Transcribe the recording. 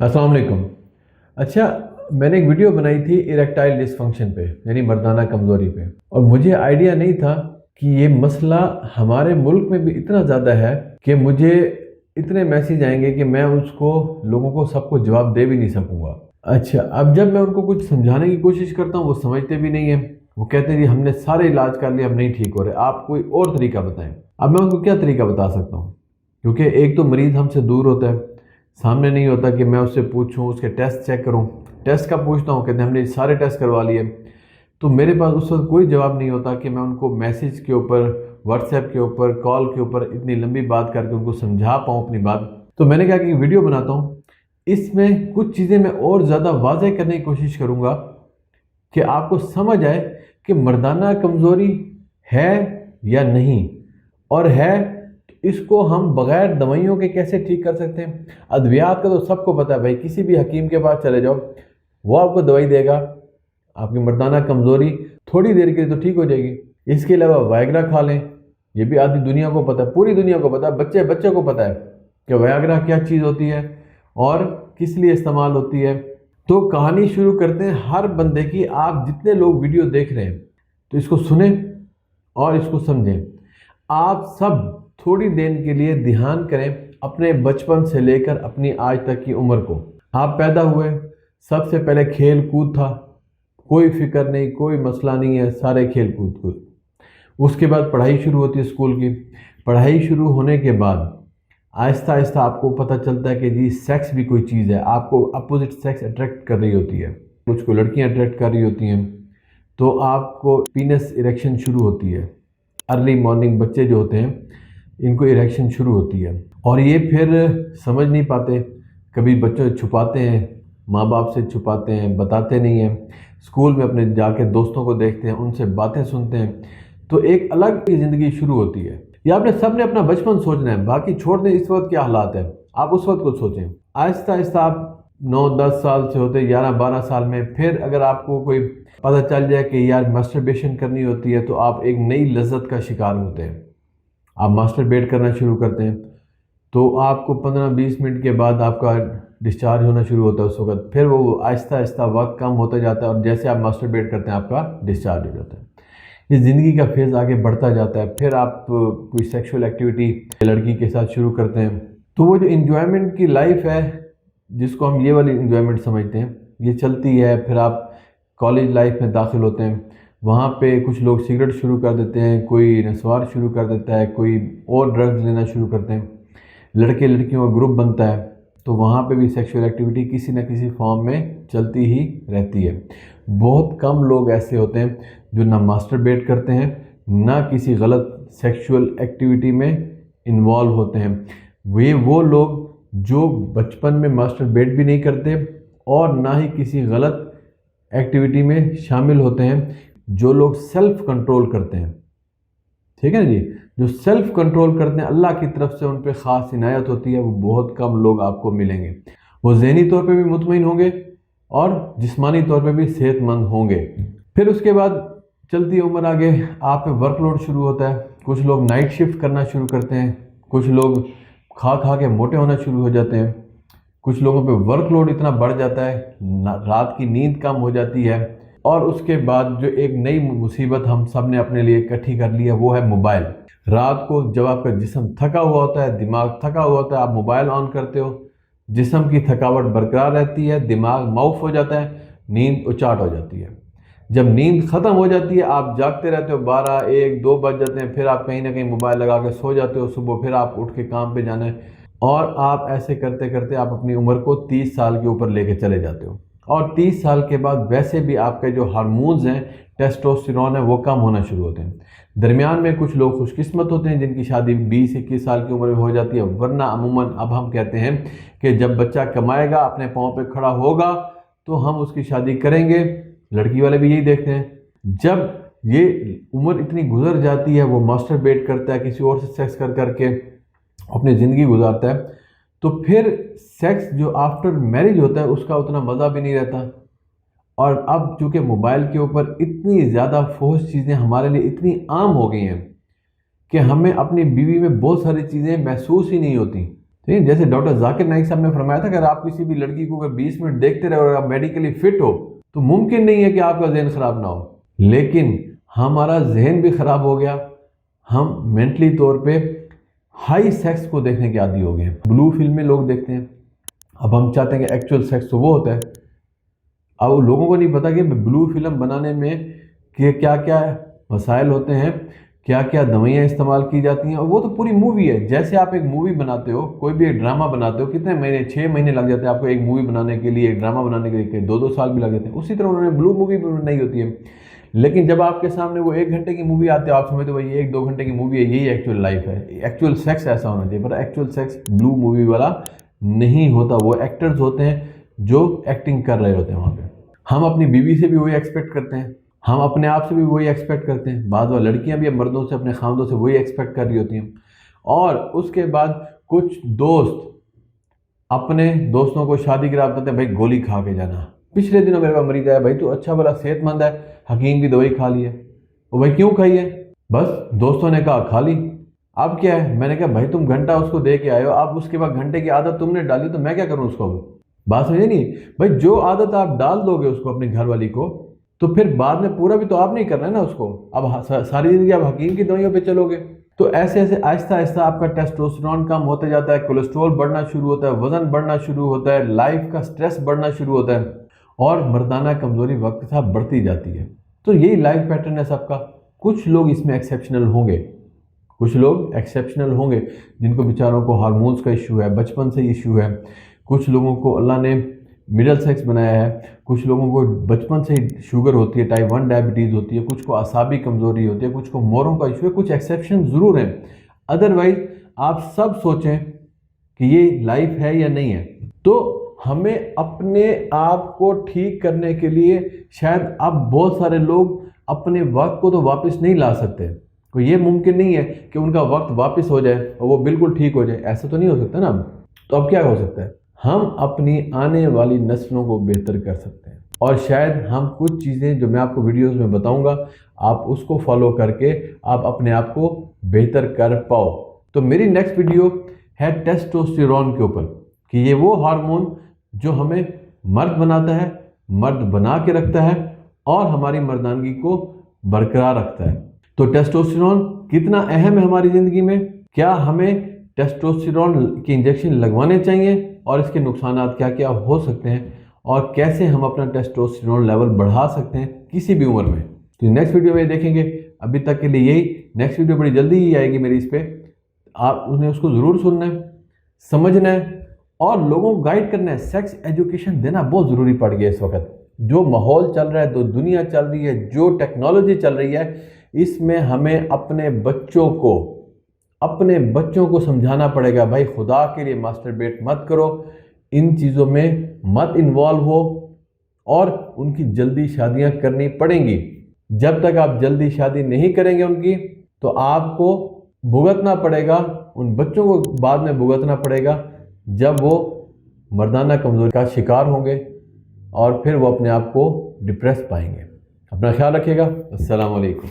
अस्सलाम वालेकुम। अच्छा, मैंने एक वीडियो बनाई थी इरेक्टाइल डिसफंक्शन पे, यानी मर्दाना कमज़ोरी पे, और मुझे आइडिया नहीं था कि ये मसला हमारे मुल्क में भी इतना ज़्यादा है कि मुझे इतने मैसेज आएंगे कि मैं उसको लोगों को सबको जवाब दे भी नहीं सकूंगा। अच्छा, अब जब मैं उनको कुछ समझाने की कोशिश करता हूँ वो समझते भी नहीं है। वो कहते हैं जी हमने सारे इलाज कर लिए, हम नहीं ठीक हो रहे, आप कोई और तरीका बताएं। अब मैं उनको क्या तरीका बता सकता हूँ, क्योंकि एक तो मरीज़ हमसे दूर होता है, सामने नहीं होता कि मैं उससे पूछूं, उसके टेस्ट चेक करूं। टेस्ट का पूछता हूं, कहते हैं हमने सारे टेस्ट करवा लिए, तो मेरे पास उस वक्त कोई जवाब नहीं होता कि मैं उनको मैसेज के ऊपर, व्हाट्सएप के ऊपर, कॉल के ऊपर इतनी लंबी बात करके उनको समझा पाऊँ अपनी बात। तो मैंने कहा कि वीडियो बनाता हूँ, इसमें कुछ चीज़ें मैं और ज़्यादा वाज़ेह करने की कोशिश करूँगा कि आपको समझ आए कि मर्दाना कमज़ोरी है या नहीं, और है तो इसको हम बग़ैर दवाइयों के कैसे ठीक कर सकते हैं। अद्वियात का तो सबको पता है भाई, किसी भी हकीम के पास चले जाओ, वो आपको दवाई देगा, आपकी मर्दाना कमज़ोरी थोड़ी देर के लिए तो ठीक हो जाएगी। इसके अलावा वायग्रा खा लें, ये भी आधी दुनिया को पता है, पूरी दुनिया को पता है, बच्चे बच्चे को पता है कि वायग्रा क्या चीज़ होती है और किस लिए इस्तेमाल होती है। तो कहानी शुरू करते हैं हर बंदे की। आप जितने लोग वीडियो देख रहे हैं तो इसको सुने और इसको समझें। आप सब थोड़ी देर के लिए ध्यान करें अपने बचपन से लेकर अपनी आज तक की उम्र को। आप पैदा हुए, सबसे पहले खेल कूद था, कोई फिक्र नहीं, कोई मसला नहीं है, सारे खेल कूद। उसके बाद पढ़ाई शुरू होती है स्कूल की। पढ़ाई शुरू होने के बाद आहिस्ता आहिस्ता आपको पता चलता है कि जी सेक्स भी कोई चीज़ है, आपको अपोजिट सेक्स अट्रैक्ट कर रही होती है, कुछ को लड़कियां अट्रैक्ट कर रही होती हैं, तो आपको पीनस इरेक्शन शुरू होती है। अर्ली मॉर्निंग बच्चे जो होते हैं इनको इरेक्शन शुरू होती है, और ये फिर समझ नहीं पाते, कभी बच्चों से छुपाते हैं, माँ बाप से छुपाते हैं, बताते नहीं हैं, स्कूल में अपने जाके दोस्तों को देखते हैं, उनसे बातें सुनते हैं, तो एक अलग ज़िंदगी शुरू होती है। ये आपने सब ने अपना बचपन सोचना है, बाकी छोड़ दें इस वक्त क्या हालात है, आप उस वक्त को सोचें। आहिस्ता आहिस्ता आप 9-10 साल से होते 11-12 साल में, फिर अगर आपको कोई पता चल जाए कि यार मास्टरबेशन करनी होती है, तो आप एक नई लज्जत का शिकार होते हैं, आप मास्टरबेट करना शुरू करते हैं, तो आपको 15-20 मिनट के बाद आपका डिस्चार्ज होना शुरू होता है उस वक्त। फिर वो आहिस्ता आहिस्ता वक्त कम होता जाता है, और जैसे आप मास्टरबेट करते हैं आपका डिस्चार्ज हो जाता है। ये ज़िंदगी का फेज़ आगे बढ़ता जाता है। फिर आप कोई सेक्सुअल एक्टिविटी लड़की के साथ शुरू करते हैं, तो वो जो इन्जॉयमेंट की लाइफ है, जिसको हम ये वाली इन्जॉयमेंट समझते हैं, ये चलती है। फिर आप कॉलेज लाइफ में दाखिल होते हैं, वहाँ पे कुछ लोग सिगरेट शुरू कर देते हैं, कोई नस्वार शुरू कर देता है, कोई और ड्रग्स लेना शुरू करते हैं, लड़के लड़कियों का ग्रुप बनता है, तो वहाँ पे भी सेक्सुअल एक्टिविटी किसी न किसी फॉर्म में चलती ही रहती है। बहुत कम लोग ऐसे होते हैं जो ना मास्टरबेट करते हैं, ना किसी गलत सेक्सुअल एक्टिविटी में इन्वॉल्व होते हैं। वो लोग जो बचपन में मास्टरबेट भी नहीं करते और ना ही किसी गलत एक्टिविटी में शामिल होते हैं, जो लोग सेल्फ कंट्रोल करते हैं, ठीक है ना जी, जो सेल्फ कंट्रोल करते हैं, अल्लाह की तरफ से उन पे ख़ास इनायत होती है, वो बहुत कम लोग आपको मिलेंगे। वो ज़हनी तौर पे भी मुतमईन होंगे और जिस्मानी तौर पे भी सेहतमंद होंगे। फिर उसके बाद चलती उम्र आगे, आप पे वर्कलोड शुरू होता है, कुछ लोग नाइट शिफ्ट करना शुरू करते हैं, कुछ लोग खा खा के मोटे होना शुरू हो जाते हैं, कुछ लोगों पे वर्कलोड इतना बढ़ जाता है, रात की नींद कम हो जाती है, और उसके बाद जो एक नई मुसीबत हम सब ने अपने लिए इकट्ठी कर ली है, वो है मोबाइल। रात को जब आपका जिस्म थका हुआ होता है, दिमाग थका हुआ होता है, आप मोबाइल ऑन करते हो, जिस्म की थकावट बरकरार रहती है, दिमाग माउफ हो जाता है, नींद उचाट हो जाती है। जब नींद ख़त्म हो जाती है, आप जागते रहते हो, 12-1-2 बज जाते हैं, फिर आप कहीं ना कहीं मोबाइल लगा के सो जाते हो। सुबह फिर आप उठ के काम पे जाना है, और आप ऐसे करते करते आप अपनी उम्र को 30 साल के ऊपर लेके चले जाते हो। और 30 साल के बाद वैसे भी आपके जो हार्मोन्स हैं, टेस्टोस्टेरोन है, वो कम होना शुरू होते हैं। दरमियान में कुछ लोग खुशकिस्मत होते हैं जिनकी शादी 20-21 साल की उम्र में हो जाती है, वरना अमूमन अब हम कहते हैं कि जब बच्चा कमाएगा, अपने पाँव पे खड़ा होगा, तो हम उसकी शादी करेंगे। लड़की वाले भी यही देखते हैं। जब ये उम्र इतनी गुजर जाती है, वो मास्टरबेट करता है, किसी और से सेक्स कर करके अपनी ज़िंदगी गुजारता है, तो फिर सेक्स जो आफ्टर मैरिज होता है उसका उतना मज़ा भी नहीं रहता। और अब चूँकि मोबाइल के ऊपर इतनी ज़्यादा फोर्स चीज़ें हमारे लिए इतनी आम हो गई हैं कि हमें अपनी बीवी में बहुत सारी चीज़ें महसूस ही नहीं होती। ٹھیک ہے، جیسے ڈاکٹر ذاکر نائک صاحب نے فرمایا تھا کہ اگر آپ کسی بھی لڑکی کو اگر 20 منٹ دیکھتے رہے اور آپ میڈیکلی فٹ ہو تو ممکن نہیں ہے کہ آپ کا ذہن خراب نہ ہو. لیکن ہمارا ذہن بھی خراب ہو گیا، ہم مینٹلی طور پہ ہائی سیکس کو دیکھنے کے عادی ہو گئے ہیں. بلو فلمیں لوگ دیکھتے ہیں. اب ہم چاہتے ہیں کہ ایکچوئل سیکس تو وہ ہوتا ہے. اب لوگوں کو نہیں پتا کہ بلو فلم بنانے میں کہ کیا کیا مسائل ہوتے ہیں، کیا کیا دوائیاں استعمال کی جاتی ہیں، اور وہ تو پوری مووی ہے. جیسے آپ ایک مووی بناتے ہو، کوئی بھی ایک ڈرامہ بناتے ہو، کتنے مہینے، 6 مہینے لگ جاتے ہیں آپ کو ایک مووی بنانے کے لیے، ایک ڈرامہ بنانے کے لیے 2 سال بھی لگ جاتے ہیں. اسی طرح انہوں نے بلو مووی بھی بنائی ہوتی ہے. لیکن جب آپ کے سامنے وہ 1 گھنٹے کی مووی آتی ہے، آپ سمجھتے ہو بھائی 1-2 گھنٹے کی مووی ہے، یہی ایکچوئل لائف ہے، ایکچوئل سیکس ایسا ہونا چاہیے. پر ایکچوئل سیکس بلو مووی والا نہیں ہوتا. وہ ایکٹرز ہوتے ہیں جو ایکٹنگ کر رہے ہوتے ہیں وہاں پہ. ہم اپنی بیوی سے بھی وہی ایکسپیکٹ کرتے ہیں، ہم اپنے آپ سے بھی وہی ایکسپیکٹ کرتے ہیں. بعض وہ لڑکیاں بھی اب مردوں سے، اپنے خاندوں سے وہی ایکسپیکٹ کر رہی ہوتی ہیں. اور اس کے بعد کچھ دوست اپنے دوستوں کو شادی کے رابطے ہیں، بھائی گولی کھا کے جانا. پچھلے دنوں میرے پاس مریض آیا، بھائی تو اچھا بھلا صحت مند ہے، حکیم کی دوائی کھا لی ہے. وہ بھائی کیوں کھائی ہے؟ بس دوستوں نے کہا کھا لی. اب کیا ہے؟ میں نے کہا بھائی تم گھنٹہ اس کو دے کے آئے ہو، اب اس کے بعد گھنٹے کی عادت تم نے ڈالی تو میں کیا کروں اس کو؟ بات سمجھے نہیں بھائی؟ جو عادت آپ ڈال دو گے اس کو، اپنے گھر والی کو، تو پھر بعد میں پورا بھی تو آپ نہیں کر رہے ہیں نا اس کو. اب ساری زندگی آپ حکیم کی دوائیوں پہ چلو گے تو ایسے ایسے آہستہ آہستہ آپ کا ٹیسٹوسٹیرون کم ہوتے جاتا ہے، کولیسٹرول بڑھنا شروع ہوتا ہے، وزن بڑھنا شروع ہوتا ہے، لائف کا سٹریس بڑھنا شروع ہوتا ہے، اور مردانہ کمزوری وقت کے ساتھ بڑھتی جاتی ہے. تو یہی لائف پیٹرن ہے سب کا. کچھ لوگ اس میں ایکسیپشنل ہوں گے، کچھ لوگ ایکسیپشنل ہوں گے جن کو بیچاروں کو ہارمونز کا ایشو ہے، بچپن سے ایشو ہے. کچھ لوگوں کو اللہ نے مڈل سیکس بنایا ہے، کچھ لوگوں کو بچپن سے ہی شوگر ہوتی ہے، ٹائپ 1 ڈائبٹیز ہوتی ہے، کچھ کو اعصابی کمزوری ہوتی ہے، کچھ کو موروں کا ایشو ہے. کچھ ایکسیپشن ضرور ہیں. ادروائز آپ سب سوچیں کہ یہ لائف ہے یا نہیں ہے. تو ہمیں اپنے آپ کو ٹھیک کرنے کے لیے، شاید اب بہت سارے لوگ اپنے وقت کو تو واپس نہیں لا سکتے. کوئی یہ ممکن نہیں ہے کہ ان کا وقت واپس ہو جائے اور وہ بالکل ٹھیک ہو جائے، ایسا تو نہیں ہو سکتا نا. تو اب کیا ہو سکتا ہے؟ ہم اپنی آنے والی نسلوں کو بہتر کر سکتے ہیں. اور شاید ہم کچھ چیزیں جو میں آپ کو ویڈیوز میں بتاؤں گا، آپ اس کو فالو کر کے آپ اپنے آپ کو بہتر کر پاؤ. تو میری نیکسٹ ویڈیو ہے ٹیسٹوسٹیرون کے اوپر، کہ یہ وہ ہارمون جو ہمیں مرد بناتا ہے، مرد بنا کے رکھتا ہے، اور ہماری مردانگی کو برقرار رکھتا ہے. تو ٹیسٹوسٹیرون کتنا اہم ہے ہماری زندگی میں، کیا ہمیں ٹیسٹوسٹیرون کی انجیکشن لگوانے چاہیے، اور اس کے نقصانات کیا کیا ہو سکتے ہیں، اور کیسے ہم اپنا ٹیسٹوسٹیرون لیول بڑھا سکتے ہیں کسی بھی عمر میں. تو نیکسٹ ویڈیو میں دیکھیں گے. ابھی تک کے لیے یہی. نیکسٹ ویڈیو بڑی جلدی ہی آئے گی میری اس پہ. آپ انہیں اس کو ضرور سننا ہے، سمجھنا ہے، اور لوگوں کو گائیڈ کرنا ہے. سیکس ایجوکیشن دینا بہت ضروری پڑ گیا اس وقت. جو ماحول چل رہا ہے، جو دنیا چل رہی ہے، جو ٹیکنالوجی چل رہی ہے، اس میں ہمیں اپنے بچوں کو سمجھانا پڑے گا، بھائی خدا کے لیے ماسٹربیٹ مت کرو، ان چیزوں میں مت انوالو ہو، اور ان کی جلدی شادیاں کرنی پڑیں گی. جب تک آپ جلدی شادی نہیں کریں گے ان کی، تو آپ کو بھگتنا پڑے گا، ان بچوں کو بعد میں بھگتنا پڑے گا جب وہ مردانہ کمزوری کا شکار ہوں گے، اور پھر وہ اپنے آپ کو ڈپریس پائیں گے. اپنا خیال رکھیے گا. السلام علیکم.